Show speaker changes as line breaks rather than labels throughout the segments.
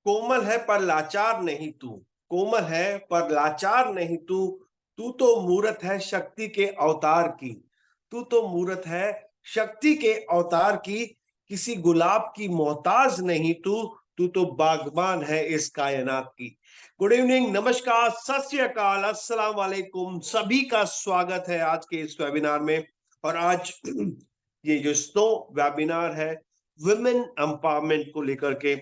कोमल है पर लाचार नहीं तू, कोमल है पर लाचार नहीं तू, तू तो मूरत है शक्ति के अवतार की, तू तो मूरत है शक्ति के अवतार की, किसी गुलाब की मोहताज नहीं तू, तू तो बागबान है इस कायनात की। गुड इवनिंग, नमस्कार, सत श्री अकाल, अस्सलाम वालेकुम, सभी का स्वागत है आज के इस वेबिनार में। और आज ये जो स्नो वेबिनार है वुमेन एम्पावरमेंट को लेकर के,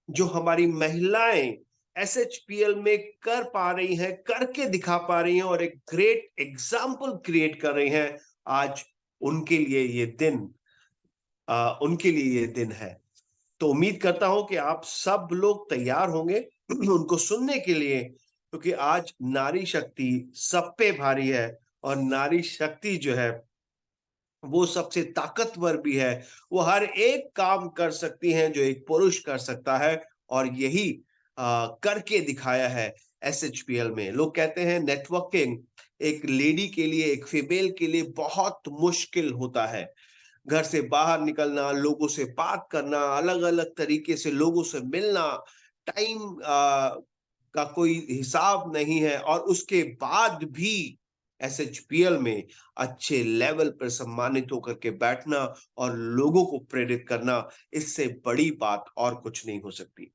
जो हमारी महिलाएं एसएचपीएल में कर पा रही हैं, करके दिखा पा रही हैं और एक ग्रेट एग्जाम्पल क्रिएट कर रही हैं, आज उनके लिए ये दिन है। तो उम्मीद करता हूं कि आप सब लोग तैयार होंगे उनको सुनने के लिए, क्योंकि आज नारी शक्ति सब पे भारी है और नारी शक्ति जो है वो सबसे ताकतवर भी है। वो हर एक काम कर सकती हैं जो एक पुरुष कर सकता है, और यही करके दिखाया है एसएचपीएल में। लोग कहते हैं नेटवर्किंग एक लेडी के लिए, एक फीमेल के लिए बहुत मुश्किल होता है। घर से बाहर निकलना, लोगों से बात करना, अलग अलग तरीके से लोगों से मिलना, टाइम का कोई हिसाब नहीं है, और उसके बाद भी एसएचपीएल में अच्छे लेवल पर सम्मानित होकर के बैठना और लोगों को प्रेरित करना, इससे बड़ी बात और कुछ नहीं हो सकती।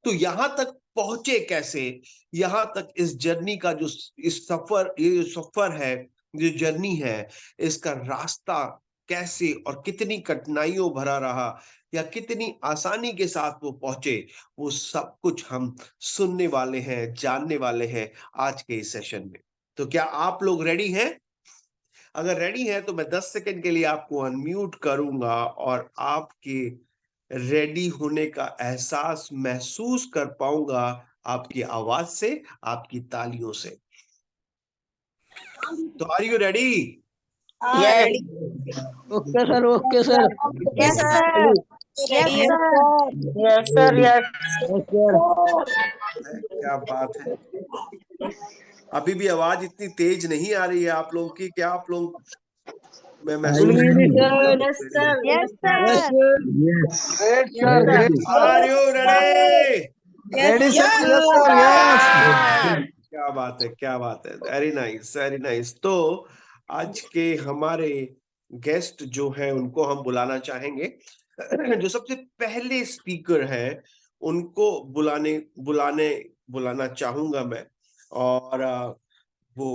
तो यहां तक पहुंचे कैसे, यहां तक इस जर्नी का जो ये जो सफर है, जो जर्नी है, इसका रास्ता कैसे और कितनी कठिनाइयों भरा रहा या कितनी आसानी के साथ वो पहुंचे, वो सब कुछ हम सुनने वाले हैं, जानने वाले हैं आज के इस सेशन में। तो क्या आप लोग रेडी हैं? अगर रेडी हैं तो मैं 10 सेकंड के लिए आपको अनम्यूट करूंगा और आपके रेडी होने का एहसास महसूस कर पाऊंगा आपकी आवाज से, आपकी तालियों से। तो are you ready?
Yes.
Okay sir, okay sir.
Yes, sir.
Yes,
Yes,
sir.
sir. Yes, sir. Yes.
क्या बात है, अभी भी आवाज इतनी तेज नहीं आ रही है आप लोगों की, क्या आप लोग मैं महसूस
Yes, sir.
Yes, sir.
Yes.
Great,
Yes,
sir.
sir.
Great.
Are you ready?
Ready, sir. Yes, sir. Yes.
क्या बात है, क्या बात है, वेरी नाइस, वेरी नाइस। तो आज के हमारे गेस्ट जो है उनको हम बुलाना चाहेंगे। जो सबसे पहले स्पीकर है उनको बुलाना चाहूंगा मैं। और वो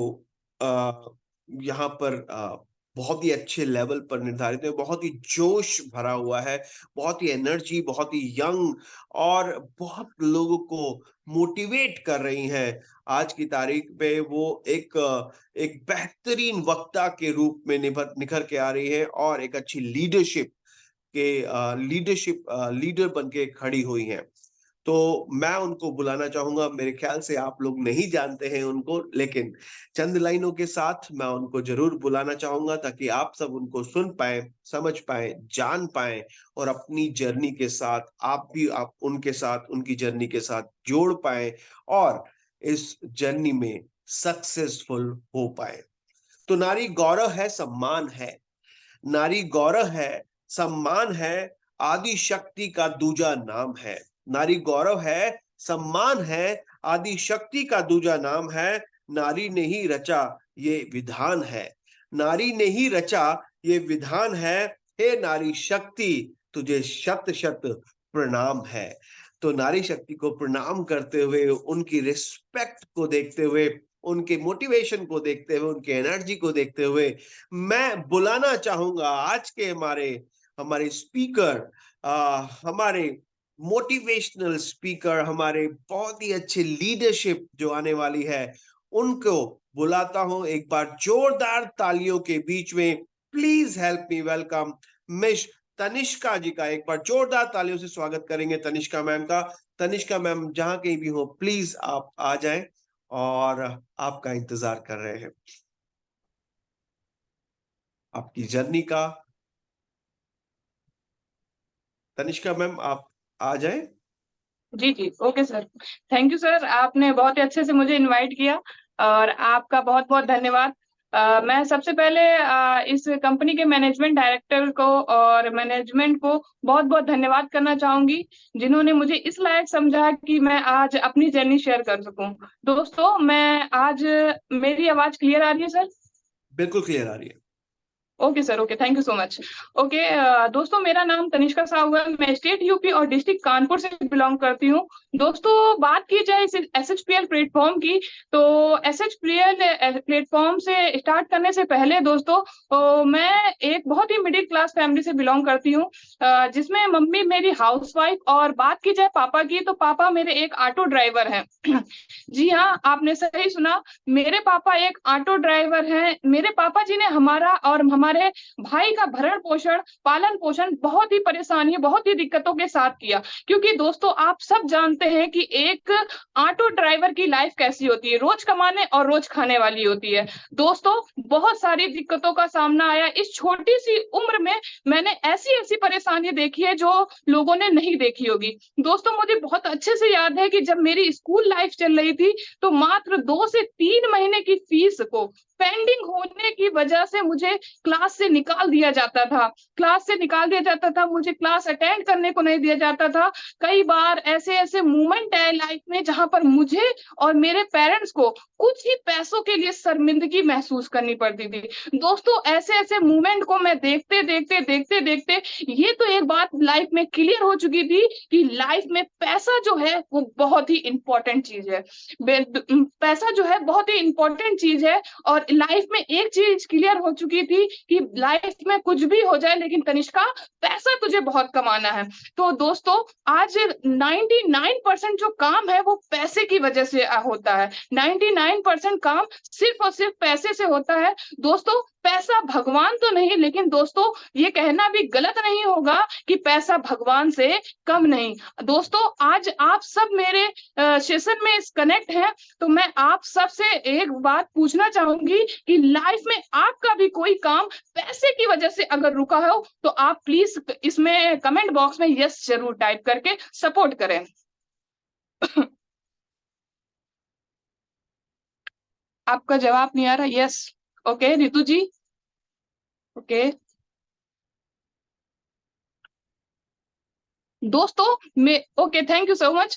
यहाँ पर बहुत ही अच्छे लेवल पर निर्धारित है, बहुत ही जोश भरा हुआ है, बहुत ही एनर्जी, बहुत ही यंग, और बहुत लोगों को मोटिवेट कर रही हैं। आज की तारीख पे वो एक बेहतरीन वक्ता के रूप में निखर के आ रही है और एक अच्छी लीडर बन के खड़ी हुई हैं। तो मैं उनको बुलाना चाहूंगा। मेरे ख्याल से आप लोग नहीं जानते हैं उनको, लेकिन चंद लाइनों के साथ मैं उनको जरूर बुलाना चाहूंगा ताकि आप सब उनको सुन पाए, समझ पाए, जान पाए, और अपनी जर्नी के साथ आप उनके साथ, उनकी जर्नी के साथ जोड़ पाए और इस जर्नी में सक्सेसफुल हो पाए। तो नारी गौरव है, सम्मान है, नारी गौरव है, सम्मान है, आदि शक्ति का दूजा नाम है। नारी गौरव है, सम्मान है, आदि शक्ति का दूजा नाम है। नारी ने ही रचा ये विधान है, नारी ने ही रचा ये विधान है। हे नारी शक्ति, तुझे शत शत प्रणाम है। तो नारी शक्ति को प्रणाम करते हुए, उनकी रिस्पेक्ट को देखते हुए, उनके मोटिवेशन को देखते हुए, उनके एनर्जी को देखते हुए, मैं बुलाना चाहूंगा आज के हमारे स्पीकर, हमारे मोटिवेशनल स्पीकर, हमारे बहुत ही अच्छे लीडरशिप जो आने वाली है, उनको बुलाता हूं। एक बार जोरदार तालियों के बीच में please help me welcome miss Tanishka ji का। एक बार जोरदार तालियों से स्वागत करेंगे तनिष्का मैम का। तनिष्का मैम जहां कहीं भी हो, प्लीज आप आ जाएं और आपका इंतजार कर रहे हैं, आपकी जर्नी का। तनिष्का मैम आप आ जाएं।
जी जी, okay sir. Thank you sir, आपने बहुत ही अच्छे से मुझे इनवाइट किया और आपका बहुत बहुत धन्यवाद। मैं सबसे पहले इस कंपनी के मैनेजमेंट डायरेक्टर को और मैनेजमेंट को बहुत बहुत धन्यवाद करना चाहूंगी, जिन्होंने मुझे इस लायक समझा कि मैं आज अपनी जर्नी शेयर कर सकूं। दोस्तों, मैं आज मेरी आवाज क्लियर आ रही है सर?
बिल्कुल क्लियर आ रही है।
Okay sir, okay, thank you so much. Okay दोस्तों, मेरा नाम तनिष्का साहू है। मैं स्टेट यूपी और डिस्ट्रिक्ट कानपुर से बिलोंग करती हूँ। दोस्तों, बात की जाए इस SHPL प्लेटफॉर्म की, तो SHPL प्लेटफॉर्म से स्टार्ट करने से पहले दोस्तों, मैं एक बहुत ही मिडिल क्लास फैमिली से बिलोंग करती हूँ, जिसमें मम्मी मेरी हाउसवाइफ, और बात की जाए पापा की, तो पापा मेरे एक ऑटो ड्राइवर हैं। जी हाँ, आपने सही सुना, मेरे पापा एक ऑटो ड्राइवर हैं। मेरे पापा जी ने हमारा और हमारे भाई का भरण पोषण, पालन पोषण बहुत ही परेशानी, बहुत ही दिक्कतों के साथ किया। क्योंकि दोस्तों, आप सब जानते हैं कि एक ऑटो ड्राइवर की लाइफ कैसी होती है, रोज कमाने और रोज खाने वाली होती है। दोस्तों, बहुत सारी दिक्कतों का सामना आया। इस छोटी सी उम्र में मैंने ऐसी ऐसी परेशानी देखी है जो लोगों ने नहीं देखी होगी। दोस्तों, मुझे बहुत अच्छे से याद है कि जब मेरी स्कूल लाइफ चल रही थी, तो मात्र 2 से 3 महीने की फीस को पेंडिंग होने की वजह से मुझे क्लास से निकाल दिया जाता था। मुझे क्लास अटेंड करने को नहीं दिया जाता था। कई बार ऐसे ऐसे मोमेंट है लाइफ में जहां पर मुझे और मेरे पेरेंट्स को कुछ ही पैसों के लिए शर्मिंदगी महसूस करनी पड़ती थी। दोस्तों, ऐसे ऐसे मोमेंट को मैं देखते देखते ये तो एक बात लाइफ में क्लियर हो चुकी थी कि लाइफ में पैसा जो है वो बहुत ही इंपॉर्टेंट चीज है। पैसा जो है बहुत ही इंपॉर्टेंट चीज है। और लाइफ में एक चीज क्लियर हो चुकी थी कि लाइफ में कुछ भी हो जाए, लेकिन तनिष्का, पैसा तुझे बहुत कमाना है। तो दोस्तों, आज 99% जो काम है वो पैसे की वजह से होता है। 99% काम सिर्फ और सिर्फ पैसे से होता है। दोस्तों, पैसा भगवान तो नहीं, लेकिन दोस्तों ये कहना भी गलत नहीं होगा कि पैसा भगवान से कम नहीं। दोस्तों, आज आप सब मेरे सेशन में कनेक्ट हैं, तो मैं आप सबसे एक बात पूछना चाहूंगी कि लाइफ में आपका भी कोई काम पैसे की वजह से अगर रुका हो, तो आप प्लीज इसमें कमेंट बॉक्स में यस जरूर टाइप करके सपोर्ट करें। आपका जवाब नहीं आ रहा? यस, ओके रितु जी, ओके। दोस्तों, okay, thank you so much.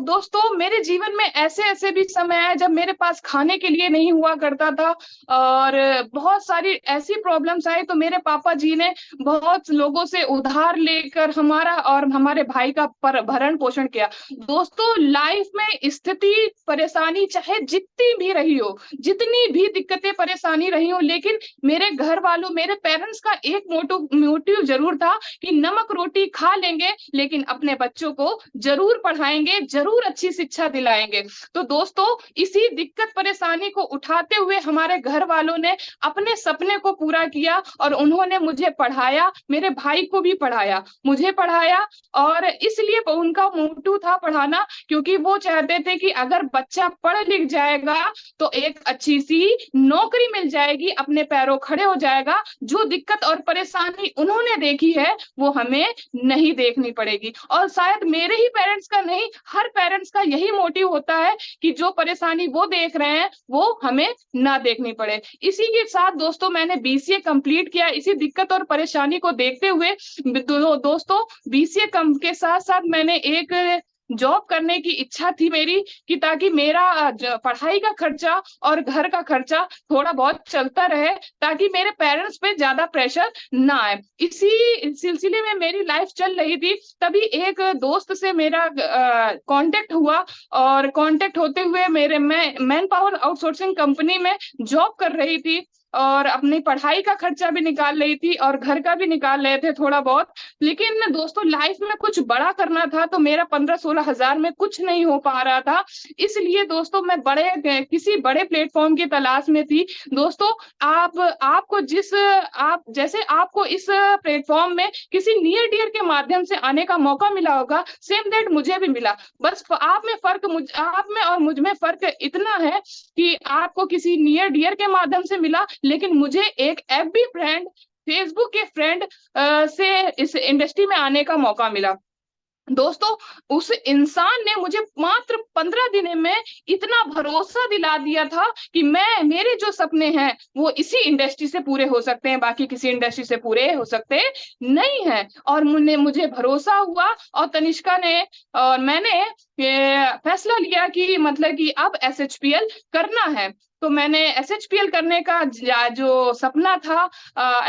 दोस्तों, मेरे जीवन में ऐसे ऐसे भी समय आए जब मेरे पास खाने के लिए नहीं हुआ करता था, और बहुत सारी ऐसी प्रॉब्लम्स आई, तो मेरे पापा जी ने बहुत लोगों से उधार लेकर हमारा और हमारे भाई का भरण पोषण किया। दोस्तों, लाइफ में स्थिति परेशानी चाहे जितनी भी रही हो, जितनी भी दिक्कतें परेशानी रही हो, लेकिन मेरे घर वालों, मेरे पेरेंट्स का एक मोटिव जरूर था कि नमक रोटी खा लेंगे, लेकिन अपने बच्चों को जरूर पढ़ाएंगे, जरूर अच्छी शिक्षा दिलाएंगे। तो दोस्तों, इसी दिक्कत परेशानी को उठाते हुए हमारे घर वालों ने अपने सपने को पूरा किया, और उन्होंने मुझे पढ़ाया, मेरे भाई को भी पढ़ाया, मुझे पढ़ाया। और इसलिए उनका मोटिव था पढ़ाना, क्योंकि वो चाहते थे कि अगर बच्चा पढ़ लिख जाएगा तो एक अच्छी सी नौकरी मिल जाएगी, अपने पैरों खड़े हो जाएगा। जो दिक्कत और परेशानी उन्होंने देखी है वो हमें नहीं देखनी पड़ेगी। और शायद मेरे ही पेरेंट्स का नहीं, हर पेरेंट्स का यही मोटिव होता है कि जो परेशानी वो देख रहे हैं वो हमें ना देखनी पड़े। इसी के साथ दोस्तों, मैंने BCA कंप्लीट किया, इसी दिक्कत और परेशानी को देखते हुए। दोस्तों, BCA के साथ साथ मैंने एक जॉब करने की इच्छा थी मेरी, कि ताकि मेरा पढ़ाई का खर्चा और घर का खर्चा थोड़ा बहुत चलता रहे, ताकि मेरे पेरेंट्स पे ज्यादा प्रेशर ना आए। इसी सिलसिले में मेरी लाइफ चल रही थी, तभी एक दोस्त से मेरा कांटेक्ट हुआ, और कांटेक्ट होते हुए मैं मैन पावर आउटसोर्सिंग कंपनी में जॉब कर रही थी, और अपनी पढ़ाई का खर्चा भी निकाल रही थी और घर का भी निकाल रहे थे थोड़ा बहुत। लेकिन दोस्तों, लाइफ में कुछ बड़ा करना था, तो मेरा 15-16 हजार में कुछ नहीं हो पा रहा था। इसलिए दोस्तों, मैं किसी बड़े प्लेटफॉर्म की तलाश में थी। दोस्तों, आपको जैसे आपको इस प्लेटफॉर्म में किसी नियर डियर के माध्यम से आने का मौका मिला होगा, सेम दैट मुझे भी मिला। बस आप में और मुझ में फर्क इतना है कि आपको किसी नियर डियर के माध्यम से मिला, लेकिन मुझे एक FB फ्रेंड, फेसबुक के फ्रेंड से इस इंडस्ट्री में आने का मौका मिला। दोस्तों उस इंसान ने मुझे मात्र 15 दिन में इतना भरोसा दिला दिया था कि मेरे जो सपने हैं वो इसी इंडस्ट्री से पूरे हो सकते हैं, बाकी किसी इंडस्ट्री से पूरे हो सकते नहीं है। और मुझे भरोसा हुआ और तनिष्का ने और मैंने ये फैसला लिया कि मतलब कि अब SHPL करना है। तो मैंने SHPL करने का जो सपना था,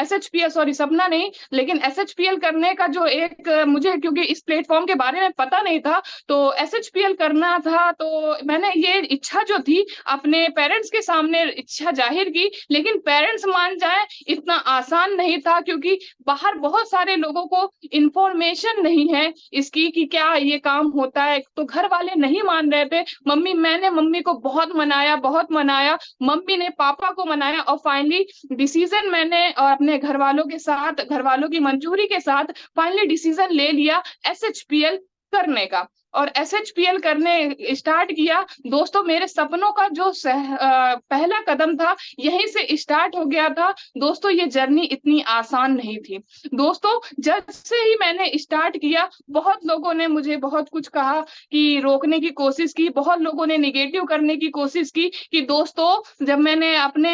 SHPL सॉरी सपना नहीं, लेकिन SHPL करने का जो एक मुझे, क्योंकि इस प्लेटफॉर्म के बारे में पता नहीं था, तो SHPL करना था। तो मैंने ये इच्छा जो थी अपने पेरेंट्स के सामने इच्छा जाहिर की, लेकिन पेरेंट्स मान जाए इतना आसान नहीं था, क्योंकि बाहर बहुत सारे लोगों को इंफॉर्मेशन नहीं है इसकी कि क्या ये काम होता है। तो घर वाले नहीं मान रहे थे। मैंने मम्मी को बहुत मनाया, मम्मी ने पापा को मनाया, और फाइनली डिसीजन मैंने और अपने घर वालों के साथ, घर वालों की मंजूरी के साथ फाइनली डिसीजन ले लिया SHPL करने का, और SHPL करने स्टार्ट किया। दोस्तों मेरे सपनों का जो पहला कदम था यहीं से स्टार्ट हो गया था। दोस्तों ये जर्नी इतनी आसान नहीं थी। दोस्तों जब से ही मैंने स्टार्ट किया, बहुत लोगों ने मुझे बहुत कुछ कहा, कि रोकने की कोशिश की, बहुत लोगों ने निगेटिव करने की कोशिश की। कि दोस्तों जब मैंने अपने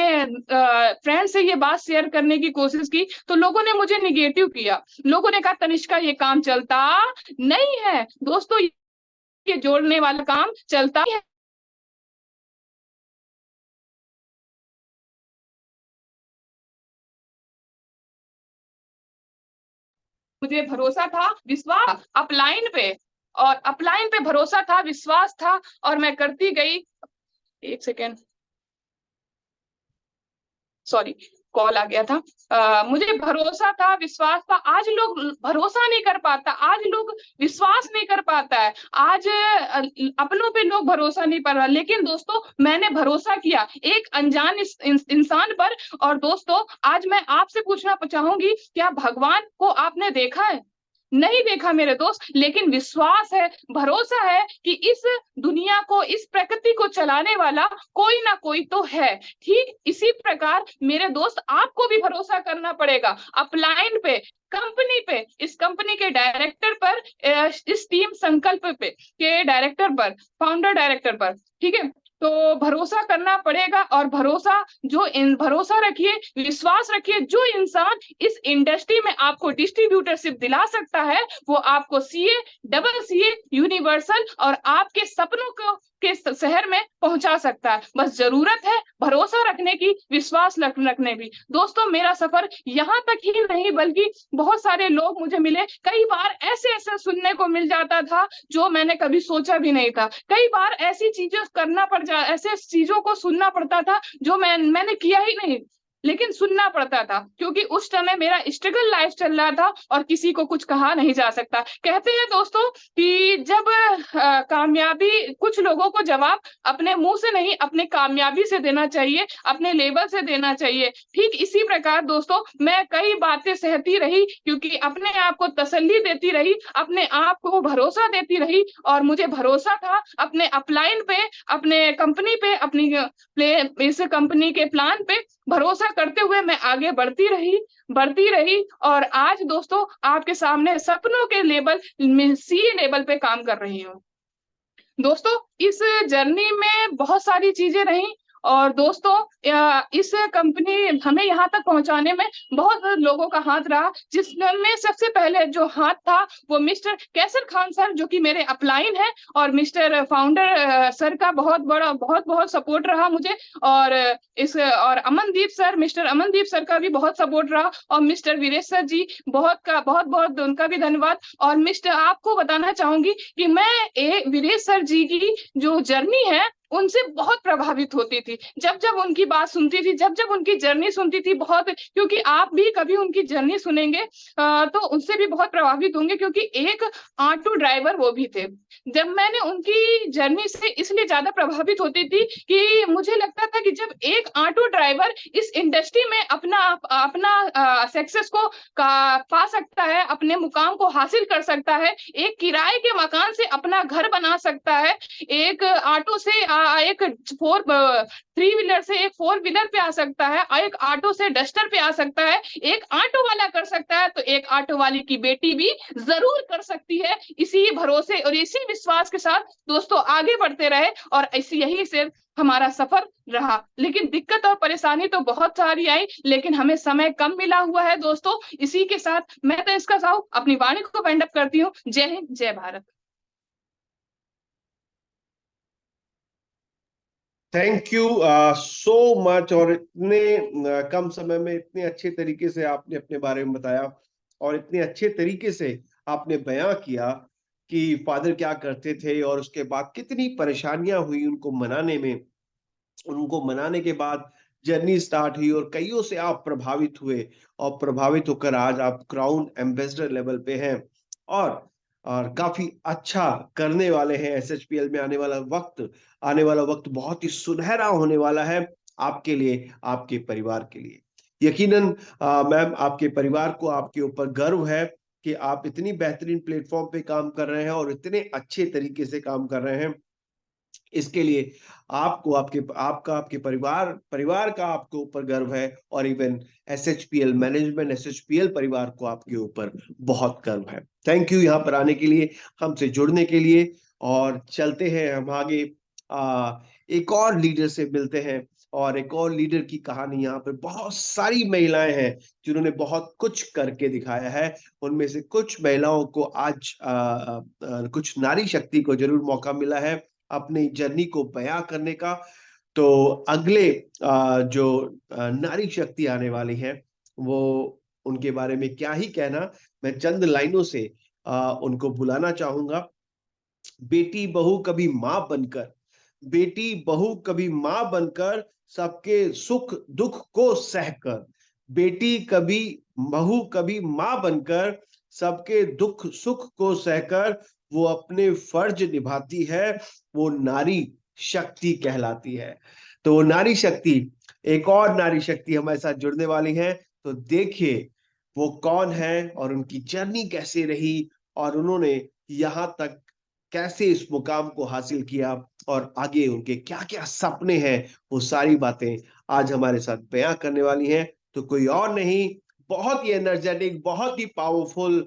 फ्रेंड से ये बात शेयर करने की कोशिश की, तो लोगों ने मुझे निगेटिव किया। लोगों ने कहा तनिष्का ये काम चलता नहीं है। दोस्तों ये जोड़ने वाला काम चलता है। मुझे भरोसा था, विश्वास अपलाइन पे, और अपलाइन पे भरोसा था, विश्वास था, और मैं करती गई। एक सेकेंड, सॉरी कॉल आ गया था। मुझे भरोसा था, विश्वास था। आज लोग भरोसा नहीं कर पाता, आज लोग विश्वास नहीं कर पाता है, आज अपनों पे लोग भरोसा नहीं कर रहा। लेकिन दोस्तों मैंने भरोसा किया एक अनजान इंसान पर। और दोस्तों आज मैं आपसे पूछना चाहूंगी, क्या भगवान को आपने देखा है? नहीं देखा मेरे दोस्त, लेकिन विश्वास है, भरोसा है कि इस दुनिया को, इस प्रकृति को चलाने वाला कोई ना कोई तो है। ठीक इसी प्रकार मेरे दोस्त आपको भी भरोसा करना पड़ेगा अपलाइन पे, कंपनी पे, इस कंपनी के डायरेक्टर पर, इस टीम संकल्प पे के डायरेक्टर पर, फाउंडर डायरेक्टर पर। ठीक है, तो भरोसा करना पड़ेगा। और भरोसा रखिए, विश्वास रखिए। जो इंसान इस इंडस्ट्री में आपको डिस्ट्रीब्यूटरशिप दिला सकता है, वो आपको CA, डबल CA, यूनिवर्सल और आपके सपनों को के शहर में पहुंचा सकता है। बस जरूरत है भरोसा रखने की, विश्वास रखने की। दोस्तों मेरा सफर यहाँ तक ही नहीं, बल्कि बहुत सारे लोग मुझे मिले। कई बार ऐसे ऐसे सुनने को मिल जाता था जो मैंने कभी सोचा भी नहीं था। कई बार ऐसी चीजें ऐसे चीजों को सुनना पड़ता था जो मैंने किया ही नहीं, लेकिन सुनना पड़ता था, क्योंकि उस समय मेरा स्ट्रगल लाइफ चल रहा था और किसी को कुछ कहा नहीं जा सकता। कहते हैं दोस्तों कि जब कामयाबी, कुछ लोगों को जवाब अपने मुंह से नहीं, अपने कामयाबी से देना चाहिए, अपने लेवल से देना चाहिए। ठीक इसी प्रकार दोस्तों मैं कई बातें सहती रही, क्योंकि अपने आप को तसल्ली देती रही, अपने आप को भरोसा देती रही। और मुझे भरोसा था अपने अपलाइन पे, अपने कंपनी पे, अपनी इस कंपनी के प्लान पे भरोसा करते हुए मैं आगे बढ़ती रही। और आज दोस्तों आपके सामने सपनों के लेवल में CA लेवल पे काम कर रही हूँ। दोस्तों इस जर्नी में बहुत सारी चीजें रही, और दोस्तों इस कंपनी हमें यहाँ तक पहुंचाने में बहुत लोगों का हाथ रहा, जिसमें सबसे पहले जो हाथ था वो मिस्टर कैसर खान सर, जो कि मेरे अपलाइन है, और मिस्टर फाउंडर सर का बहुत सपोर्ट रहा मुझे। और Amandeep sir, mister Amandeep sir का भी बहुत सपोर्ट रहा, और मिस्टर वीरेश सर जी बहुत उनका भी धन्यवाद। और मिस्टर आपको बताना चाहूंगी कि मैं वीरेश सर जी की जो जर्नी है उनसे बहुत प्रभावित होती थी। जब जब उनकी बात सुनती थी, जब जब उनकी जर्नी सुनती थी, बहुत, क्योंकि आप भी कभी उनकी जर्नी सुनेंगे तो उससे भी बहुत प्रभावित होंगे, क्योंकि एक ऑटो ड्राइवर वो भी थे। जब मैंने उनकी जर्नी से इसलिए ज्यादा प्रभावित होती थी कि मुझे लगता था कि जब एक ऑटो ड्राइवर इस इंडस्ट्री में अपना अपना सक्सेस को पा सकता है, अपने मुकाम को हासिल कर सकता है, एक किराए के मकान से अपना घर बना सकता है, एक ऑटो से एक फोर थ्री व्हीलर से एक फोर व्हीलर पे आ सकता है, एक ऑटो से डस्टर पे आ सकता है, एक ऑटो वाला कर सकता है तो एक ऑटो वाली की बेटी भी जरूर कर सकती है। इसी भरोसे और इसी विश्वास के साथ दोस्तों आगे बढ़ते रहे और ऐसी यही से हमारा सफर रहा। लेकिन दिक्कत और परेशानी तो बहुत सारी आई, लेकिन हमें समय कम मिला हुआ है दोस्तों। इसी के साथ मैं तो इसका साहू अपनी वाणी को वाइंड अप करती हूँ। जय हिंद, जय Bharat.
Thank you so much. और इतने कम समय में इतने अच्छे तरीके से आपने अपने बारे में बताया और इतने अच्छे तरीके से आपने बयां किया कि फादर क्या करते थे और उसके बाद कितनी परेशानियां हुई उनको मनाने में। उनको मनाने के बाद जर्नी स्टार्ट हुई और कईयों से आप प्रभावित हुए और प्रभावित होकर आज आप क्राउन एम्बेसडर लेवल पे हैं और काफी अच्छा करने वाले हैं। एसएचपीएल में आने वाला वक्त बहुत ही सुनहरा होने वाला है आपके लिए, आपके परिवार के लिए। यकीनन मैम, आपके परिवार को आपके ऊपर गर्व है कि आप इतनी बेहतरीन प्लेटफॉर्म पे काम कर रहे हैं और इतने अच्छे तरीके से काम कर रहे हैं। इसके लिए आपको आपके परिवार का आपके ऊपर गर्व है और इवन एसएचपीएल मैनेजमेंट, एसएचपीएल परिवार को आपके ऊपर बहुत गर्व है। थैंक यू यहाँ पर आने के लिए, हमसे जुड़ने के लिए। और चलते हैं हम आगे, एक और लीडर से मिलते हैं और एक और लीडर की कहानी। यहाँ पर बहुत सारी महिलाएं हैं जिन्होंने बहुत कुछ करके दिखाया है। उनमें से कुछ महिलाओं को आज कुछ नारी शक्ति को जरूर मौका मिला है अपनी जर्नी को बयां करने का। तो अगले जो नारी शक्ति आने वाली है वो उनके बारे में क्या ही कहना, मैं चंद लाइनों से उनको बुलाना चाहूंगा। बेटी बहू कभी मां बनकर, बेटी बहू कभी मां बनकर सबके सुख दुख को सहकर, बेटी कभी बहू कभी मां बनकर सबके दुख सुख को सहकर वो अपने फर्ज निभाती है, वो नारी शक्ति कहलाती है। तो वो नारी शक्ति, एक और नारी शक्ति हमारे साथ जुड़ने वाली है। तो देखिए वो कौन है और उनकी जर्नी कैसे रही और उन्होंने यहाँ तक कैसे इस मुकाम को हासिल किया और आगे उनके क्या क्या सपने हैं, वो सारी बातें आज हमारे साथ बयां करने वाली हैं। तो कोई और नहीं, बहुत ही एनर्जेटिक, बहुत ही पावरफुल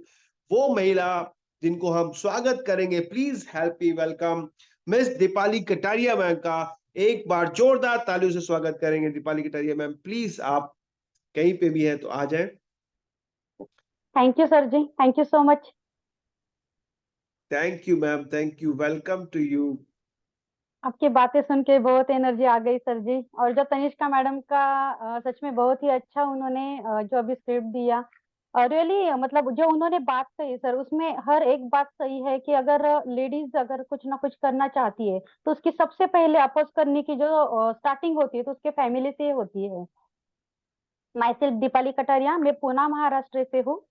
वो महिला जिनको हम स्वागत करेंगे। Please help me welcome miss Deepali Kataria ma'am का। एक बार जोरदार तालियों से स्वागत करेंगे दीपाली कटारिया मैम। प्लीज आप कहीं पे भी हैं तो आ जाएं।
Thank you sir ji, thank you so much.
Thank you ma'am, thank you, welcome to you.
आपकी बातें सुन के बहुत एनर्जी आ गई सर जी। और जो तनिष्का मैडम का सच में बहुत ही अच्छा उन्होंने जो अभी स्क्रिप्ट दिया, और रियली मतलब जो उन्होंने बात कही सर, उसमें हर एक बात सही है कि अगर लेडीज अगर कुछ ना कुछ करना चाहती है तो उसकी सबसे पहले अपोज करने की जो स्टार्टिंग होती है तो उसके फैमिली से होती है। माई सेल्फ दीपाली कटारिया, मैं पूना महाराष्ट्र से हूँ।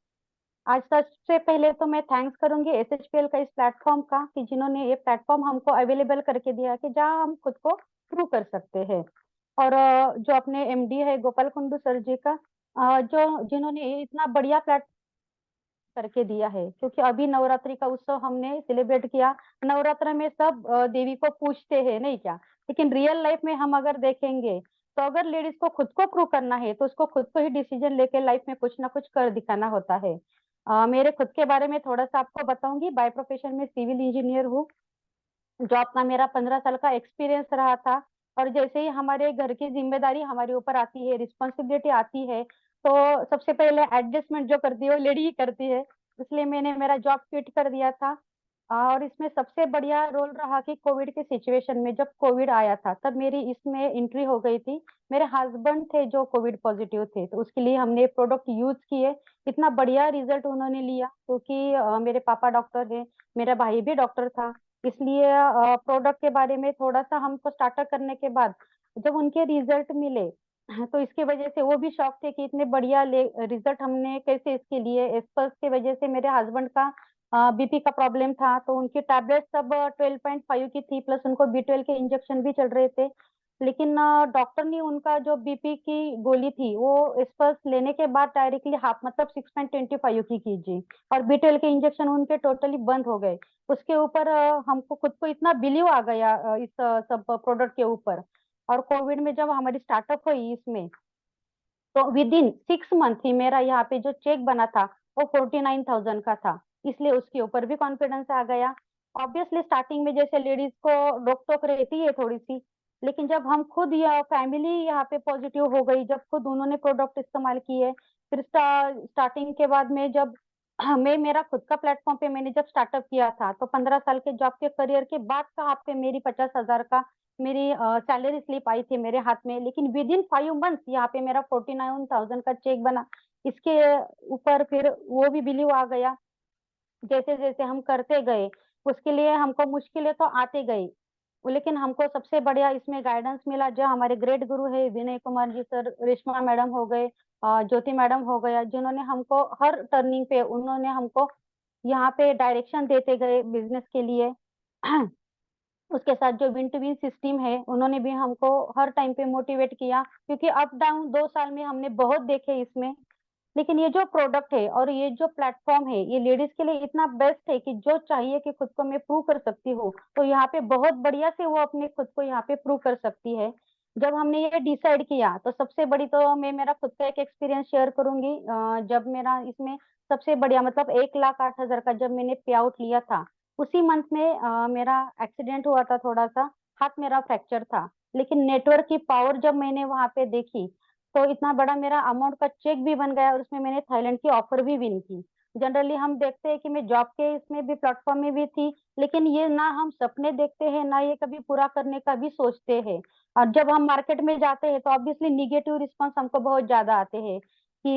आज सबसे पहले तो मैं थैंक्स करूंगी एसएचपीएल का, इस प्लेटफॉर्म का, कि जिन्होंने ये प्लेटफॉर्म हमको अवेलेबल करके दिया कि जहाँ हम खुद को प्रूव कर सकते हैं। और जो अपने एमडी है गोपाल कुंडू सर जी का, जो जिन्होंने ये इतना बढ़िया प्लेटफॉर्म करके दिया है, क्योंकि अभी नवरात्रि का उत्सव हमने सेलिब्रेट किया। नवरात्र में सब देवी को पूजते हैं नहीं क्या, लेकिन रियल लाइफ में हम अगर देखेंगे तो अगर लेडीज को खुद को प्रूव करना है तो उसको खुद को ही डिसीजन लेके लाइफ में कुछ ना कुछ कर दिखाना होता है। मेरे खुद के बारे में थोड़ा सा आपको बताऊंगी। बाय प्रोफेशन में सिविल इंजीनियर हूँ। जॉब का मेरा 15 साल का एक्सपीरियंस रहा था। और जैसे ही हमारे घर की जिम्मेदारी हमारे ऊपर आती है, रिस्पॉन्सिबिलिटी आती है, तो सबसे पहले एडजस्टमेंट जो करती है वो लेडी ही करती है। इसलिए मैंने मेरा जॉब क्विट कर दिया था। और इसमें सबसे बढ़िया रोल रहा कि कोविड के सिचुएशन में, जब कोविड आया था तब मेरी इसमें एंट्री हो गई थी। मेरे हस्बैंड थे जो कोविड पॉजिटिव थे, तो उसके लिए हमने प्रोडक्ट यूज किए। इतना बढ़िया रिजल्ट उन्होंने लिया, क्योंकि मेरे पापा डॉक्टर है, मेरा भाई भी डॉक्टर था। इसलिए प्रोडक्ट के बारे में थोड़ा सा हमको स्टार्टअप करने के बाद जब उनके रिजल्ट मिले तो इसके वजह से वो भी शॉक थे कि इतने बढ़िया रिजल्ट हमने कैसे इसके लिए। एस्पर्स की वजह से मेरे हस्बैंड का बीपी का प्रॉब्लम था, तो उनकी टैबलेट सब 12.5 की थी, प्लस उनको B12 के इंजेक्शन भी चल रहे थे। लेकिन डॉक्टर ने उनका जो बीपी की गोली थी वो स्पर्श लेने के बाद डायरेक्टली हाफ मतलब 6.25 की कीजिए, और बीटेल के इंजेक्शन उनके टोटली बंद हो गए। उसके ऊपर हमको खुद को इतना बिलीव आ गया इस सब प्रोडक्ट के ऊपर। और कोविड में जब हमारी स्टार्टअप हुई इसमें, तो विद इन 6 मंथ ही मेरा यहाँ पे जो चेक बना था वो 49,000 का था, इसलिए उसके ऊपर भी कॉन्फिडेंस आ गया। ऑब्वियसली स्टार्टिंग में जैसे लेडीज को रोक टोक रहती है थोड़ी सी, लेकिन जब हम खुद या फैमिली यहाँ पे पॉजिटिव हो गई, जब खुद उन्होंने प्रोडक्ट इस्तेमाल किए, फिर स्टार्टिंग के बाद में जब मैं मेरा खुद का प्लेटफॉर्म पे मैंने जब स्टार्टअप किया था, तो 15 साल के जॉब के करियर के बाद का पे मेरी 50,000 का मेरी सैलरी स्लिप आई थी मेरे हाथ में, लेकिन विद इन 5 मंथ्स यहाँ पे मेरा 49,000 का चेक बना। इसके ऊपर फिर वो भी बिलीव आ गया। जैसे जैसे हम करते गए, उसके लिए हमको मुश्किलें तो आते गई, लेकिन हमको सबसे बढ़िया इसमें गाइडेंस मिला जो हमारे ग्रेट गुरु है विनय कुमार जी सर, रेशमा मैडम हो गए, ज्योति मैडम हो गया, जिन्होंने हमको हर टर्निंग पे उन्होंने हमको यहाँ पे डायरेक्शन देते गए बिजनेस के लिए। उसके साथ जो विन टू विन सिस्टम है, उन्होंने भी हमको हर टाइम पे मोटिवेट किया, क्योंकि अप डाउन 2 साल में हमने बहुत देखे इसमें। लेकिन ये जो प्रोडक्ट है और ये जो प्लेटफॉर्म है, ये लेडीज के लिए इतना बेस्ट है कि जो चाहिए कि खुद को मैं प्रूव कर सकती हूँ, तो यहाँ पे बहुत बढ़िया से वो अपने खुद को यहाँ पे प्रूव कर सकती है। जब हमने ये डिसाइड किया, तो सबसे बड़ी तो मैं मेरा खुद का एक एक्सपीरियंस शेयर करूंगी। जब मेरा इसमें सबसे बढ़िया मतलब 1,08,000 का जब मैंने पे आउट लिया था, उसी मंथ में मेरा एक्सीडेंट हुआ था, थोड़ा सा हाथ मेरा फ्रैक्चर था। लेकिन नेटवर्क की पावर जब मैंने वहां पे देखी, तो इतना बड़ा मेरा अमाउंट का चेक भी बन गया, और उसमें मैंने थाईलैंड की ऑफर भी विन की। जनरली हम देखते हैं कि मैं जॉब के इसमें भी प्लेटफॉर्म में भी थी, लेकिन ये ना हम सपने देखते हैं ना ये कभी पूरा करने का भी सोचते हैं। और जब हम मार्केट में जाते हैं तो ऑब्वियसली निगेटिव रिस्पॉन्स हमको बहुत ज्यादा आते हैं कि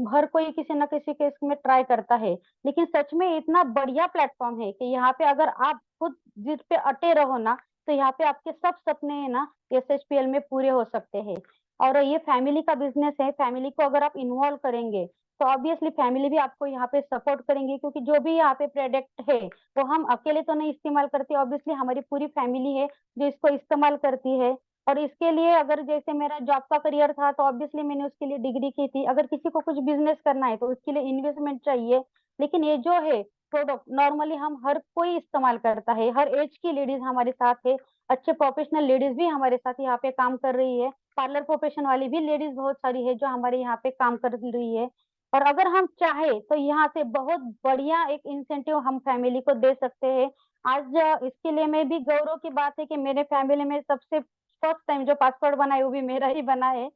हर कोई किसी ना किसी के इसमें ट्राई करता है। लेकिन सच में इतना बढ़िया प्लेटफॉर्म है कि यहाँ पे अगर आप खुद जिस पे अटे रहो ना, तो यहाँ पे आपके सब सपने है ना SHPL में पूरे हो सकते हैं। और ये फैमिली का बिजनेस है, फैमिली को अगर आप इन्वॉल्व करेंगे, तो ऑब्वियसली फैमिली भी आपको यहाँ पे सपोर्ट करेंगे, क्योंकि जो भी यहाँ पे प्रोडक्ट है वो हम अकेले तो नहीं इस्तेमाल करते, ऑब्वियसली हमारी पूरी फैमिली है जो इसको इस्तेमाल करती है। और इसके लिए अगर जैसे मेरा जॉब का करियर था, तो ऑब्वियसली मैंने उसके लिए डिग्री की थी। अगर किसी को कुछ बिजनेस करना है तो उसके लिए इन्वेस्टमेंट चाहिए। लेकिन ये जो है प्रोडक्ट नॉर्मली हम हर कोई इस्तेमाल करता है, हर एज की लेडीज हमारे साथ है, अच्छे प्रोफेशनल लेडीज भी हमारे साथ यहाँ पे काम कर रही है, पार्लर प्रोफेशन वाली भी लेडीज बहुत सारी है जो हमारे यहाँ पे काम कर रही है। और अगर हम चाहे तो यहाँ से बहुत बढ़िया एक इंसेंटिव हम फैमिली को दे सकते हैं। आज इसके लिए मैं भी गौरव की बात है कि मेरे फैमिली में सबसे फर्स्ट टाइम जो पासपोर्ट बना है वो भी मेरा ही बना है।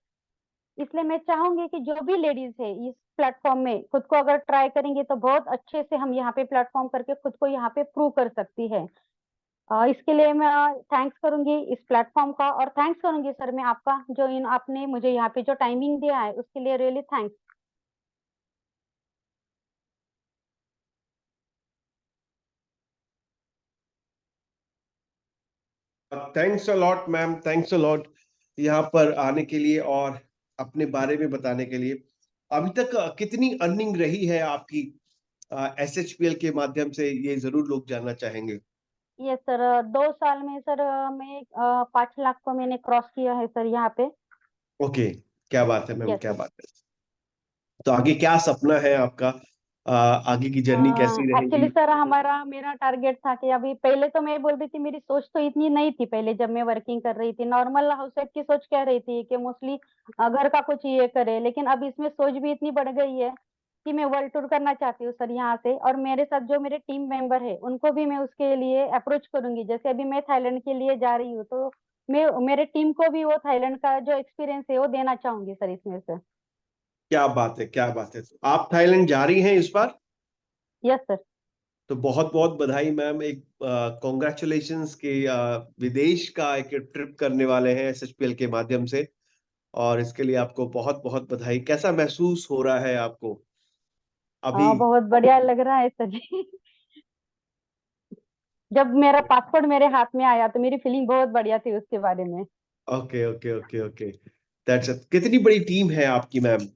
इसलिए मैं चाहूंगी कि जो भी लेडीज है इस प्लेटफॉर्म में खुद को अगर ट्राई करेंगे, तो बहुत अच्छे से हम यहाँ पे प्लेटफॉर्म करके खुद को यहाँ पे प्रूव कर सकती है। इसके लिए मैं थैंक्स करूंगी इस प्लेटफॉर्म का, और थैंक्स करूंगी सर मैं आपका जो इन आपने मुझे यहाँ पे जो टाइमिंग दिया है उसके लिए really thanks.
Thanks a lot ma'am, thanks a lot यहाँ पर आने के लिए और अपने बारे में बताने के लिए। अभी तक कितनी अर्निंग रही है आपकी SHPL के माध्यम से, ये जरूर लोग जानना चाहेंगे।
ये सर 2 साल में सर मैं 5 लाख को मैंने क्रॉस किया है सर यहाँ पे।
ओके, क्या बात है मैम,
यस
क्या
सर।
बात है। तो आगे क्या सपना है आपका, आगे की जर्नी कैसी
एक्चुअली
रहेगी?
सर हमारा मेरा टारगेट था कि अभी पहले तो मैं बोल रही थी, मेरी सोच तो इतनी नहीं थी पहले जब मैं वर्किंग कर रही थी, नॉर्मल हाउसवाइफ की सोच कह रही थी कि मोस्टली घर का कुछ ये करे। लेकिन अब इसमें सोच भी इतनी बढ़ गई है कि मैं वर्ल्ड टूर करना चाहती हूँ सर यहाँ से, और मेरे साथ जो मेरे टीम मेंबर है उनको भी मैं उसके लिए अप्रोच करूंगी। जैसे अभी मैं थाईलैंड के लिए जा रही हूँ, तो मैं मेरे टीम को भी वो थाईलैंड का जो एक्सपीरियंस है वो देना चाहूंगी सर इसमें से।
क्या बात है, क्या बात है। तो आप थाईलैंड जा रही हैं इस बार?
Yes sir.
तो बहुत बहुत बधाई मैम, एक कॉन्ग्रेचुलेशंस के विदेश का एक ट्रिप करने वाले हैं SHPL के माध्यम से, और इसके लिए आपको बहुत बहुत बधाई। कैसा महसूस हो रहा है आपको अभी?
बहुत बढ़िया लग रहा है सर जी। जब मेरा पासपोर्ट मेरे हाथ में आया तो मेरी फीलिंग बहुत बढ़िया थी उसके बारे में।
Okay okay okay okay, that's it. कितनी बड़ी टीम है आपकी मैम?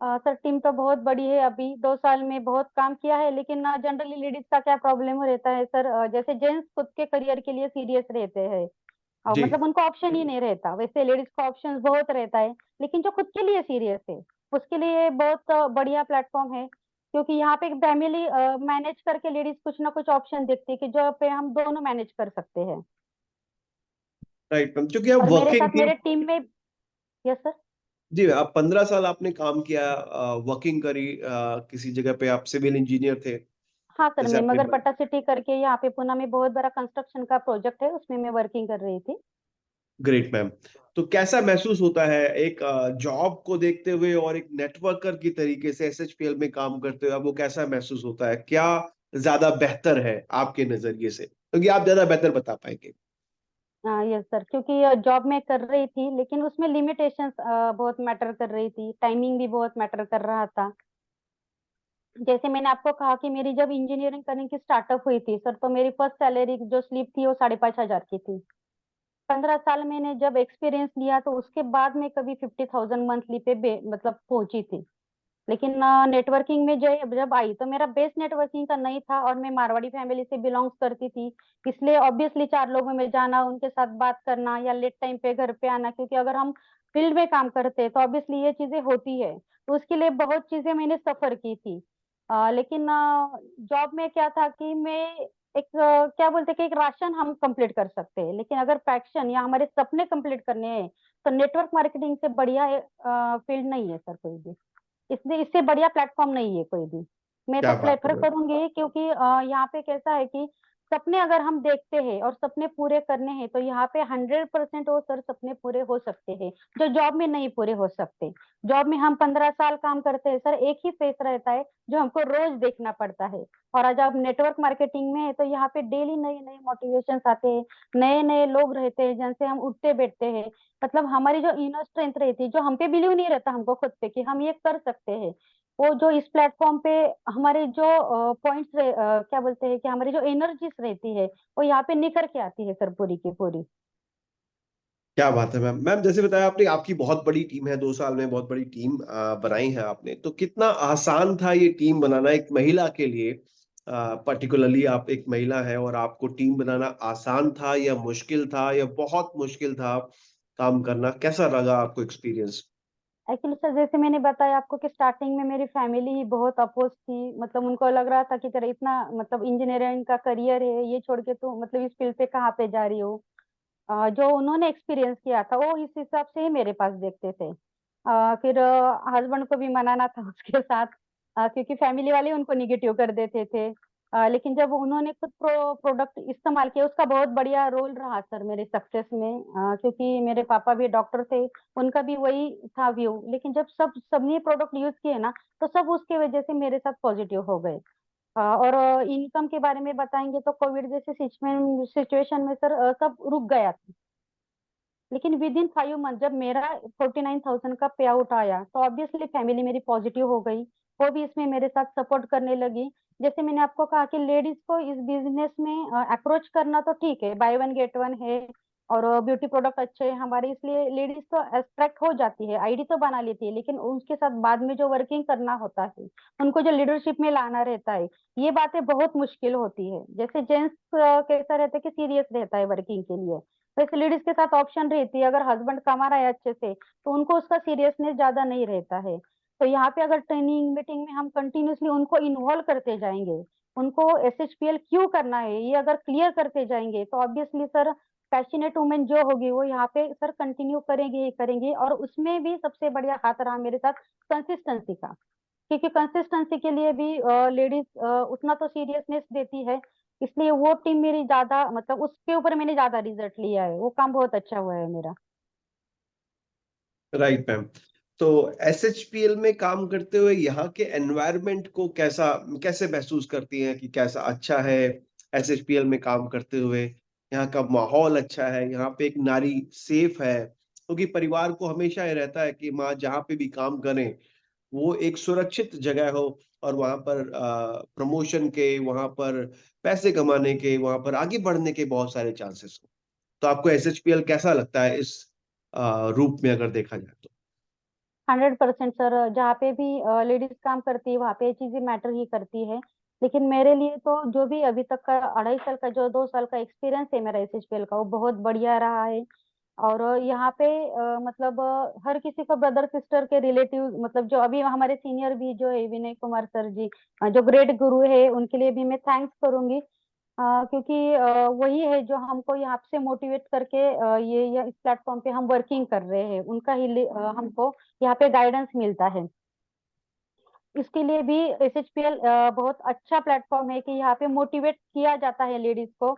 सर टीम तो बहुत बड़ी है, अभी 2 साल में बहुत काम किया है। लेकिन जनरली लेडीज का क्या प्रॉब्लम रहता है सर, जैसे जेंट्स खुद के करियर के लिए सीरियस रहते हैं, और
जी,
मतलब उनको ऑप्शन ही नहीं रहता। वैसे लेडीज को ऑप्शन बहुत रहता है, लेकिन जो खुद के लिए सीरियस है उसके लिए बहुत बढ़िया प्लेटफॉर्म है, क्योंकि यहाँ पे एक फैमिली मैनेज करके लेडीज कुछ ना कुछ ऑप्शन देखती है कि जो पे हम दोनों मैनेज कर सकते हैं।
राइट मैम, क्योंकि आप
और मेरे
वर्किंग
साथ
थी।
मेरे टीम में। Yes sir.
जी, आप 15 साल आपने काम किया, वर्किंग करी, किसी जगह पे आप सिविल इंजीनियर थे,
हाँ सर,
जैसे
मैं
आपने।
मगरपट्टा सिटी करके यहाँ पे पुणे में बहुत बड़ा कंस्ट्रक्शन का प्रोजेक्ट है, उसमें मैं वर्किंग कर रही थी।
Great ma'am. तो कैसा महसूस होता है एक जॉब को देखते हुए और एक नेटवर्कर की तरीके से एसएचपीएल में काम करते हुए? अब वो कैसा महसूस होता है, क्या ज्यादा बेहतर है आपके नजरिए से, क्योंकि आप ज्यादा बेहतर बता पाएंगे।
यस सर, क्योंकि जॉब में कर रही थी लेकिन उसमें लिमिटेशंस बहुत मैटर कर रही थी, टाइमिंग भी बहुत मैटर कर रहा था। जैसे मैंने आपको कहा कि मेरी जब इंजीनियरिंग करने की स्टार्टअप हुई थी सर, तो मेरी फर्स्ट सैलरी जो स्लिप थी वो 5,500 की थी। 15 साल मैंने जब एक्सपीरियंस लिया तो उसके बाद मैं कभी 50,000 मंथली पे मतलब पहुंची थी। लेकिन नेटवर्किंग में जो जब आई तो मेरा बेस नेटवर्किंग का नहीं था, और मैं मारवाड़ी फैमिली से बिलोंग्स करती थी। इसलिए ऑब्वियसली 4 लोगों में जाना, उनके साथ बात करना या लेट टाइम पे घर पे आना, क्योंकि अगर हम फील्ड में काम करते हैं तो ऑब्वियसली ये चीजें होती है। तो उसके लिए बहुत चीजें मैंने सफर की थी। लेकिन जॉब में क्या था कि मैं एक क्या बोलते हैं कि एक राशन हम कंप्लीट कर सकते हैं, लेकिन अगर पैशन या हमारे सपने कंप्लीट करने हैं तो नेटवर्क मार्केटिंग से बढ़िया फील्ड नहीं है सर कोई भी। इसलिए इससे बढ़िया प्लेटफॉर्म नहीं है कोई भी। मैं तो
क्या बात है
प्रेफर
मैम।
करूंगी, क्योंकि यहाँ पे कैसा है कि सपने अगर हम देखते हैं और सपने पूरे करने हैं तो यहाँ पे 100% वो सर सपने पूरे हो सकते हैं, जो जॉब में नहीं पूरे हो सकते। जॉब में हम 15 साल काम करते हैं सर, एक ही फेस रहता है जो हमको रोज देखना पड़ता है। और आज आप नेटवर्क मार्केटिंग में है तो यहाँ पे डेली नए नए मोटिवेशन आते हैं, नए नए लोग रहते हैं जिनसे हम उठते बैठते हैं। मतलब हमारी जो इनर स्ट्रेंथ रहती है, जो हम पे बिलीव नहीं रहता हमको खुद पे कि हम ये कर सकते हैं, वो जो इस प्लेटफॉर्म पे हमारे जो पॉइंट्स क्या बोलते हैं कि हमारी जो एनर्जीज रहती है वो यहाँ पे निखर के आती है सर, पूरी की पूरी।
क्या बात है मैम। मैम, जैसे बताया आपने, आपकी बहुत बड़ी टीम है, 2 साल में बहुत बड़ी टीम बनाई है आपने, तो कितना आसान था ये टीम बनाना एक महिला के लिए? पर्टिकुलरली आप एक महिला है और आपको टीम बनाना आसान था या मुश्किल था या बहुत मुश्किल था काम करना? कैसा लगा आपको एक्सपीरियंस?
एक्चुअली सर, जैसे मैंने बताया आपको कि स्टार्टिंग में मेरी फैमिली ही बहुत अपोज थी। मतलब उनको लग रहा था कि तेरा इतना मतलब इंजीनियरिंग का करियर है, ये छोड़ के तू मतलब इस फील्ड पे कहाँ पे जा रही हो। जो उन्होंने एक्सपीरियंस किया था वो इस हिसाब से ही मेरे पास देखते थे। फिर हस्बैंड को भी मनाना था उसके साथ, क्योंकि फैमिली वाले उनको निगेटिव कर देते थे। लेकिन जब उन्होंने खुद प्रोडक्ट इस्तेमाल किया, उसका बहुत बढ़िया रोल रहा सर मेरे सक्सेस में। क्योंकि मेरे पापा भी डॉक्टर थे, उनका भी वही था व्यू। लेकिन जब सबने प्रोडक्ट यूज किए ना, तो सब उसके वजह से मेरे साथ पॉजिटिव हो गए। और इनकम के बारे में बताएंगे तो कोविड जैसे सिचुएशन में सर सब रुक गया था। लेकिन विद इन 5 मंथ जब मेरा 49,000 का पे आउट आया तो ऑब्वियसली फैमिली मेरी पॉजिटिव हो गई। वो भी इसमें मेरे साथ सपोर्ट करने लगी। जैसे मैंने आपको कहा कि लेडीज को इस बिजनेस में अप्रोच करना तो ठीक है, बाय वन गेट वन है, और ब्यूटी प्रोडक्ट अच्छे हैं हमारे, इसलिए लेडीज तो अट्रैक्ट हो जाती है, आईडी तो बना लेती है। लेकिन उसके साथ बाद में जो वर्किंग करना होता है, उनको जो लीडरशिप में लाना रहता है, ये बातें बहुत मुश्किल होती है। जैसे जेंट्स कैसा रहता है कि सीरियस रहता है वर्किंग के लिए, वैसे लेडीज के साथ ऑप्शन रहती है, अगर हस्बैंड कमा रहा है अच्छे से तो उनको उसका सीरियसनेस ज्यादा नहीं रहता है। तो यहाँ पे अगर ट्रेनिंग मीटिंग में हम कंटिन्यूअसली उनको इन्वॉल्व करते जाएंगे, उनको एसएचपीएल क्यों करना है ये अगर क्लियर करते जाएंगे, तो ऑब्वियसली सर पैशनेट वुमेन जो होगी वो यहाँ पे सर कंटिन्यू करेंगे ही करेंगे। और उसमें भी सबसे बढ़िया हाथ रहा मेरे साथ कंसिस्टेंसी का, क्योंकि कंसिस्टेंसी के लिए भी लेडीज उतना तो सीरियसनेस देती है। इसलिए वो टीम मेरी ज्यादा मतलब उसके ऊपर मैंने ज्यादा रिजल्ट लिया है, वो काम बहुत अच्छा हुआ है मेरा।
Right ma'am. तो एसएचपीएल में काम करते हुए यहाँ के एनवायरनमेंट को कैसा कैसे महसूस करती हैं कि कैसा अच्छा है एसएचपीएल में काम करते हुए? यहाँ का माहौल अच्छा है, यहाँ पे एक नारी सेफ है, क्योंकि परिवार को हमेशा ये रहता है कि माँ जहाँ पे भी काम करें वो एक सुरक्षित जगह हो, और वहां पर प्रमोशन के, वहां पर पैसे कमाने के, वहां पर आगे बढ़ने के बहुत सारे चांसेस हो। तो आपको एसएचपीएल कैसा लगता है इस रूप में अगर देखा जाए तो?
100% सर, जहाँ पे भी लेडीज काम करती है वहाँ पे ये चीजें मैटर ही करती है। लेकिन मेरे लिए तो जो भी अभी तक का 2.5 साल का, जो 2 साल का एक्सपीरियंस है मेरा एसएचपीएल का, वो बहुत बढ़िया रहा है। और यहाँ पे मतलब हर किसी को, ब्रदर सिस्टर के रिलेटिव, मतलब जो अभी हमारे सीनियर भी जो है विनय कुमार सर जी, जो ग्रेट गुरु है, उनके लिए भी मैं थैंक्स करूंगी। क्योंकि वही है जो हमको यहाँ से मोटिवेट करके ये इस प्लेटफॉर्म पे हम वर्किंग कर रहे हैं, उनका ही हमको यहाँ पे गाइडेंस मिलता है। इसके लिए भी एसएचपीएल बहुत अच्छा प्लेटफॉर्म है कि यहाँ पे मोटिवेट किया जाता है लेडीज को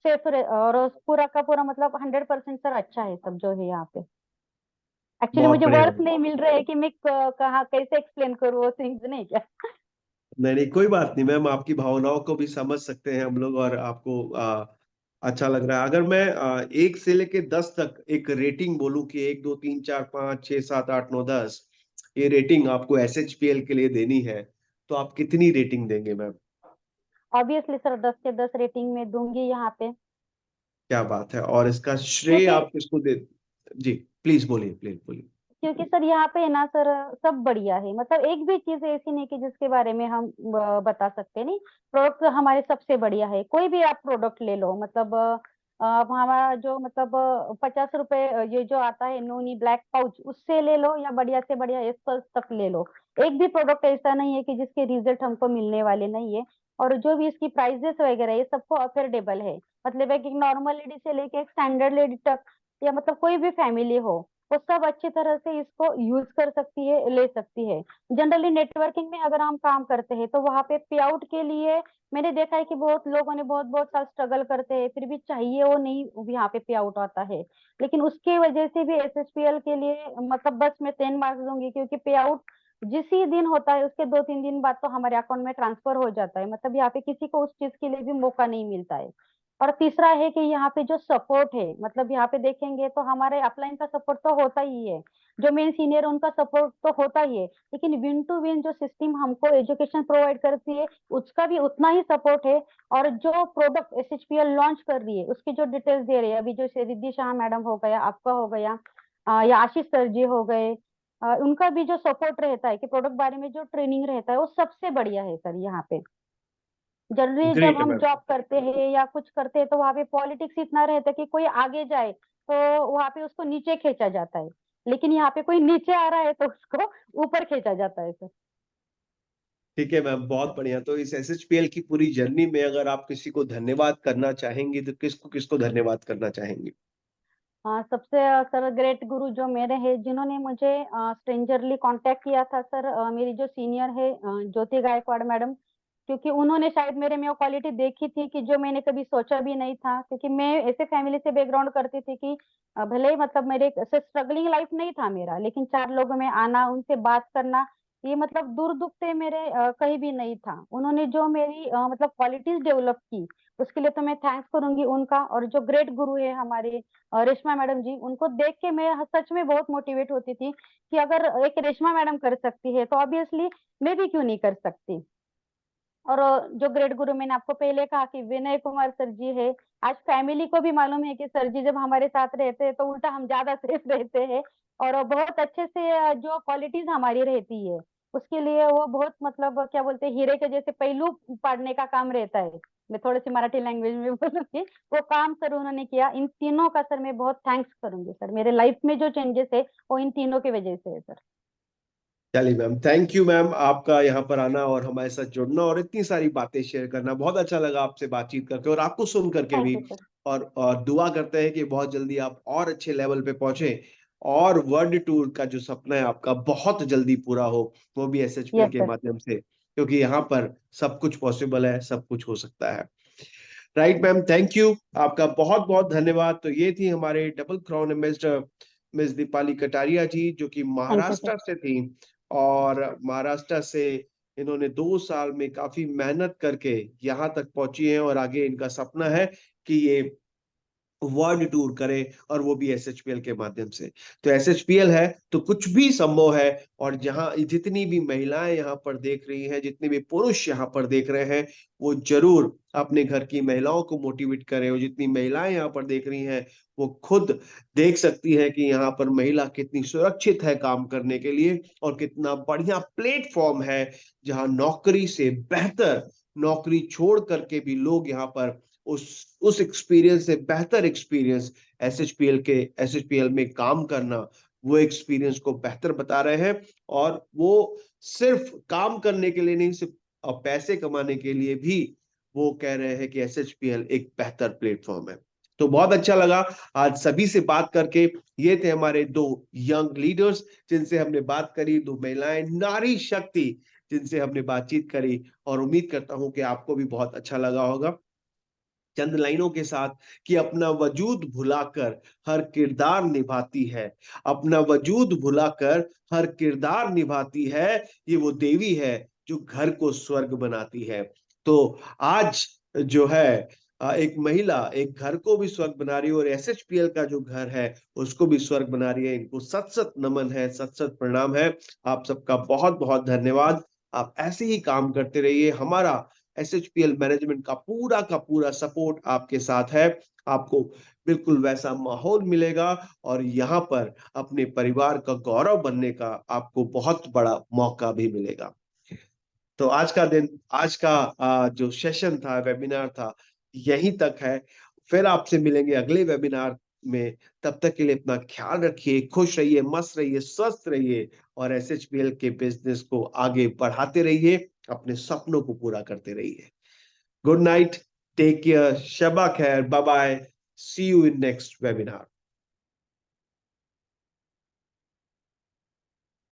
सेफ, और पूरा का पूरा मतलब 100% सर अच्छा है सब जो है यहाँ पे। एक्चुअली
बहुत
मुझे
बढ़िया।
वर्ड नहीं मिल रहे है कि मैं कहाँ कैसे एक्सप्लेन करूँ वो थिंग्स, नहीं क्या।
नहीं नहीं, कोई बात नहीं मैम, आपकी भावनाओं को भी समझ सकते हैं हम लोग, और आपको अच्छा लग रहा है। अगर मैं 1 से लेके 10 तक एक रेटिंग बोलूं कि 1, 2, 3, 4, 5, 6, 7, 8, 9, 10, ये रेटिंग आपको एसएचपीएल के लिए देनी है, तो आप कितनी रेटिंग देंगे मैम?
ऑब्वियसली सर 10 के 10 रेटिंग में दूंगी यहाँ पे।
क्या बात है! और इसका श्रेय
क्योंकि
आप किसको दे? जी, प्लीज बोलिए, प्लीज बोलिए।
क्योंकि सर यहाँ पे ना सर सब बढ़िया है, मतलब एक भी चीज ऐसी नहीं कि जिसके बारे में हम बता सकते नहीं। प्रोडक्ट हमारे सबसे बढ़िया है, कोई भी आप प्रोडक्ट ले लो, मतलब अब हमारा जो मतलब 50 रुपए ये जो आता है नोनी ब्लैक पाउच, उससे ले लो या बढ़िया से बढ़िया एस्पर्स तक ले लो। एक भी प्रोडक्ट ऐसा नहीं है कि जिसके रिजल्ट हमको मिलने वाले नहीं है। और जो भी इसकी प्राइजेस वगैरह ये सबको अफोर्डेबल है, मतलब एक नॉर्मल लेडी से लेके एक स्टैंडर्ड लेडी तक, या मतलब कोई भी फैमिली हो, वो सब अच्छी तरह से इसको यूज कर सकती है, ले सकती है। जनरली नेटवर्किंग में अगर हम काम करते हैं तो वहां पे पे आउट के लिए मैंने देखा है कि बहुत लोगों ने बहुत बहुत साल स्ट्रगल करते हैं, फिर भी चाहिए वो नहीं, यहाँ पे पे आउट आता है। लेकिन उसकी वजह से भी एसएचपीएल के लिए मतलब बस मैं 10 मार्क्स दूंगी, क्योंकि पे आउट जिस ही दिन होता है उसके 2-3 दिन बाद तो हमारे अकाउंट में ट्रांसफर हो जाता है, मतलब यहाँ पे किसी को उस चीज के लिए भी मौका नहीं मिलता है। और तीसरा है कि यहाँ पे जो सपोर्ट है, मतलब यहाँ पे देखेंगे तो हमारे अपलाइन का सपोर्ट तो होता ही है, जो मेन सीनियर उनका सपोर्ट तो होता ही है, लेकिन विन टू विन जो सिस्टम हमको एजुकेशन प्रोवाइड करती है उसका भी उतना ही सपोर्ट है। और जो प्रोडक्ट एसएचपीएल लॉन्च कर रही है उसकी जो डिटेल्स दे रही है, अभी जो रिद्धि शाह मैडम हो गया, आपका हो गया, या आशीष सर जी हो गए, उनका भी जो सपोर्ट रहता है कि प्रोडक्ट बारे में जो ट्रेनिंग रहता है वो सबसे बढ़िया है सर यहाँ पे। जनरली जब
ग्रेट
हम
मैम।
जॉब करते हैं या कुछ करते हैं तो वहां पे पॉलिटिक्स इतना रहता है कि कोई आगे जाए तो वहां पे उसको नीचे खींचा जाता है, लेकिन यहाँ पे कोई नीचे आ रहा है तो उसको ऊपर खींचा जाता है सर।
ठीक है मैम, बहुत बढ़िया। तो इस एसएचपीएल की पूरी जर्नी में अगर आप किसी को धन्यवाद करना चाहेंगी तो किसको किसको धन्यवाद करना चाहेंगी?
हाँ, सबसे सर ग्रेट गुरु जो मेरे हैं, जिन्होंने मुझे स्ट्रेंजरली कांटेक्ट किया था सर, मेरी जो सीनियर है ज्योति गायकवाड़ मैडम, क्योंकि उन्होंने शायद मेरे में वो क्वालिटी देखी थी कि जो मैंने कभी सोचा भी नहीं था, क्योंकि मैं ऐसे फैमिली से बैकग्राउंड करती थी कि भले ही मतलब मेरे ऐसे स्ट्रगलिंग लाइफ नहीं था मेरा, लेकिन 4 लोगों में आना, उनसे बात करना, ये मतलब दूर दुख से मेरे कहीं भी नहीं था। उन्होंने जो मेरी मतलब क्वालिटीज डेवलप की, उसके लिए तो मैं थैंक्स करूंगी उनका। और जो ग्रेट गुरु है हमारे रेशमा मैडम जी, उनको देख के मैं सच में बहुत मोटिवेट होती थी कि अगर एक रेशमा मैडम कर सकती है तो ऑब्वियसली मैं भी क्यों नहीं कर सकती। और जो ग्रेट गुरु मैंने आपको पहले कहा कि विनय कुमार सर जी है, आज फैमिली को भी मालूम है कि सर जी जब हमारे साथ रहते हैं तो उल्टा हम ज्यादा सेफ रहते हैं। और बहुत अच्छे से जो क्वालिटीज हमारी रहती है उसके लिए वो बहुत मतलब क्या बोलते हैं, हीरे के जैसे पहलू पाड़ने का काम रहता है। मैं थोड़ी सी मराठी लैंग्वेज में बोलूंगी, वो काम सर उन्होंने किया। इन तीनों का सर मैं बहुत थैंक्स करूंगी सर, मेरे लाइफ में जो चेंजेस है वो इन तीनों की वजह से है सर।
चलिए मैम, थैंक यू मैम, आपका यहाँ पर आना और हमारे साथ जुड़ना और इतनी सारी बातें शेयर करना, बहुत अच्छा लगा आपसे बातचीत करके और आपको सुन करके
थैंक
भी।
You sir.
और दुआ करते हैं कि बहुत जल्दी आप और अच्छे लेवल पे पहुंचे और वर्ल्ड टूर का जो सपना है आपका बहुत जल्दी पूरा हो, वो भी एसएचपीएल
यस
के
सर।
माध्यम से, क्योंकि यहाँ पर सब कुछ पॉसिबल है, सब कुछ हो सकता है। राइट मैम, थैंक यू, आपका बहुत बहुत धन्यवाद। तो ये थी हमारे double crown ambassador miss Deepali Kataria ji, जो कि
थैंक यू सर।
महाराष्ट्र से थी। और महाराष्ट्र से इन्होंने 2 साल में काफी मेहनत करके यहाँ तक पहुंची हैं और आगे इनका सपना है कि ये वर्ल्ड टूर करे, और वो भी एसएचपीएल के माध्यम से। तो एसएचपीएल है तो कुछ भी संभव है। और जहां जितनी भी महिलाएं यहाँ पर देख रही हैं, जितने भी पुरुष यहाँ पर देख रहे हैं, वो जरूर अपने घर की महिलाओं को मोटिवेट करें। और जितनी महिलाएं यहाँ पर देख रही हैं, वो खुद देख सकती है कि यहाँ पर महिला कितनी सुरक्षित है काम करने के लिए, और कितना बढ़िया प्लेटफॉर्म है जहां नौकरी से बेहतर नौकरी छोड़ करके भी लोग यहाँ पर उस एक्सपीरियंस से बेहतर एक्सपीरियंस एसएचपीएल में काम करना, वो एक्सपीरियंस को बेहतर बता रहे हैं। और वो सिर्फ काम करने के लिए नहीं, सिर्फ पैसे कमाने के लिए भी वो कह रहे हैं कि एसएचपीएल एक बेहतर प्लेटफॉर्म है। तो बहुत अच्छा लगा आज सभी से बात करके। ये थे हमारे 2 यंग लीडर्स जिनसे हमने बात करी, 2 महिलाएं, नारी शक्ति जिनसे हमने बातचीत करी, और उम्मीद करता हूं कि आपको भी बहुत अच्छा लगा होगा। चंद लाइनों के साथ कि अपना वजूद भुलाकर हर किरदार निभाती है, अपना वजूद भुलाकर हर किरदार निभाती है, ये वो देवी है जो घर को स्वर्ग बनाती है। तो आज जो है एक महिला एक घर को भी स्वर्ग बना रही है, और एसएचपीएल का जो घर है उसको भी स्वर्ग बना रही है। इनको सत सत नमन है, सत सत प्रणाम है। आप सबका बहुत बहुत धन्यवाद। आप ऐसे ही काम करते रहिए। हमारा एसएचपीएल मैनेजमेंट का पूरा सपोर्ट आपके साथ है। आपको बिल्कुल वैसा माहौल मिलेगा, और यहाँ पर अपने परिवार का गौरव बनने का आपको बहुत बड़ा मौका भी मिलेगा। तो आज का जो सेशन था, वेबिनार था, यहीं तक है। फिर आपसे मिलेंगे अगले वेबिनार में। तब तक के लिए अपना ख्याल रखिए, खुश रहिए, मस्त रहिए, स्वस्थ रहिए, और एसएचपीएल के बिजनेस को आगे बढ़ाते रहिए, अपने सपनों को पूरा करते रहिए। Good night. Take care. Shabba khair. Bye bye. See you in next webinar.